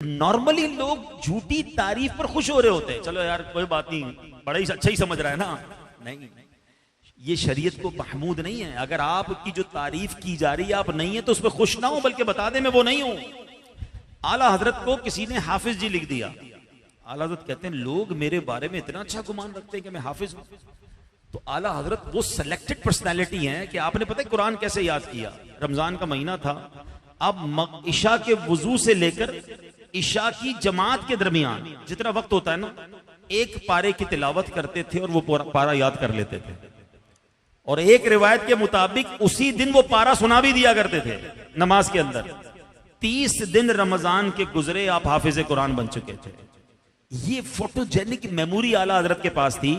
Normally लोग झूठी तारीफ पर खुश हो रहे होते हैं, चलो यार कोई बात नहीं, बड़ा ही अच्छा ही समझ रहा है ना। नहीं, ये शरीयत को महमूद नहीं है। अगर आपकी जो तारीफ की जा रही है आप नहीं है तो उस पर खुश ना हो, बल्कि बता दे मैं वो नहीं हूं। आला हजरत को किसी ने हाफिज जी लिख दिया। आला हजरत कहते हैं लोग मेरे बारे में इतना अच्छा गुमान रखते हैं कि मैं हाफिज हूं। तो आला हजरत वो सिलेक्टेड पर्सनैलिटी है कि आपने पता है कुरान कैसे याद किया। रमजान का महीना था, अब ईशा के वजू से लेकर ईशा की जमात के दरमियान जितना वक्त होता है ना, एक पारे की तिलावत करते थे और वो पारा याद कर लेते थे। और एक रिवायत के मुताबिक उसी दिन वो पारा सुना भी दिया करते थे नमाज के अंदर। 30 दिन रमजान के गुजरे, आप हाफिज कुरान बन चुके थे। ये फोटोजेनिक मेमोरी आला हजरत के पास थी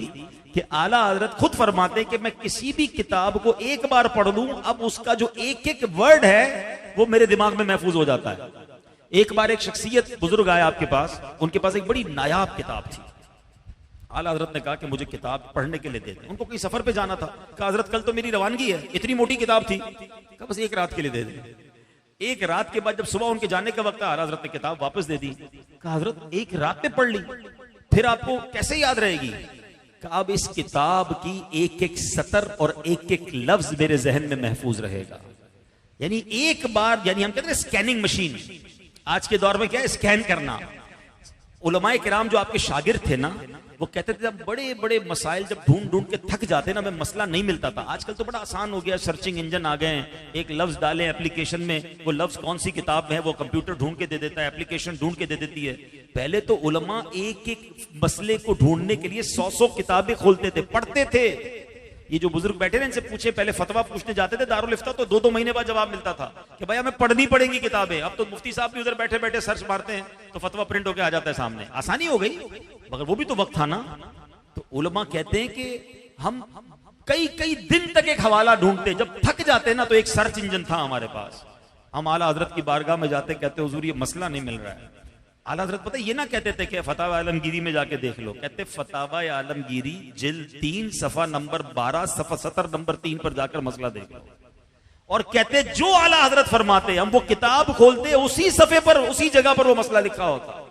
कि आला हजरत खुद फरमाते कि मैं किसी भी किताब को एक बार पढ़ लूं, अब उसका जो एक एक वर्ड है वो मेरे दिमाग में महफूज हो जाता है। एक बार एक शख्सियत बुजुर्ग आया आपके पास, उनके पास एक बड़ी नायाब किताब थी। आला हजरत ने कहा कि मुझे किताब पढ़ने के लिए दे दें। उनको कोई सफर पे जाना था। कहा हजरत कल तो मेरी रवानगी है, इतनी मोटी किताब थी। कहा बस एक रात के लिए दे दें। एक रात के बाद जब सुबह उनके जाने का वक्त, आला हजरत ने किताब वापस दे दी। कहा हजरत एक रात में पढ़ ली, फिर आपको कैसे याद रहेगी? कहा अब इस किताब की एक एक सतर और एक एक लफ्ज मेरे जहन में महफूज रहेगा। यानी एक बार, यानी हम कहते हैं स्कैनिंग मशीन, आज के दौर में क्या है स्कैन करना। उलमाए किराम जो आपके शागिर्द थे ना, वो कहते थे जब बड़े बड़े मसाइल जब ढूंढ ढूंढ के थक जाते ना, मैं मसला नहीं मिलता था। आजकल तो बड़ा आसान हो गया, सर्चिंग इंजन आ गए हैं, एक लफ्ज डालें एप्लीकेशन में, वो लफ्ज कौन सी किताब में है वो कंप्यूटर ढूंढ के दे देता है, एप्लीकेशन ढूंढ के दे देती है। पहले तो उलमा एक एक मसले को ढूंढने के लिए 100 किताबें खोलते थे, पढ़ते थे। ये जो बुजुर्ग बैठे ना, इनसे पूछे, पहले फतवा पूछने जाते थे दारुल इफ्ता, तो 2-2 महीने बाद जवाब मिलता था कि भाई हमें पढ़नी पड़ेंगी किताबें। अब तो मुफ्ती साहब भी उधर बैठे बैठे सर्च मारते हैं तो फतवा प्रिंट होकर आ जाता है सामने। आसानी हो गई, मगर वो भी तो वक्त था ना। तो उलमा कहते हैं कि हम कई कई दिन तक एक हवाला ढूंढते, जब थक जाते ना तो एक सर्च इंजन था हमारे पास। हम आला हजरत की बारगाह में जाते, कहते हुजूर ये मसला नहीं मिल रहा है। आला हजरत पता ये ना कहते थे कि फतावा आलमगीरी में जाके देख लो, कहते फतावा आलमगीरी जिल्द 3 सफा नंबर 12 सफा 70 नंबर 3 पर जाकर मसला देख लो। और कहते जो आला हजरत फरमाते हम वो किताब खोलते, उसी सफे पर उसी जगह पर वो मसला लिखा होता।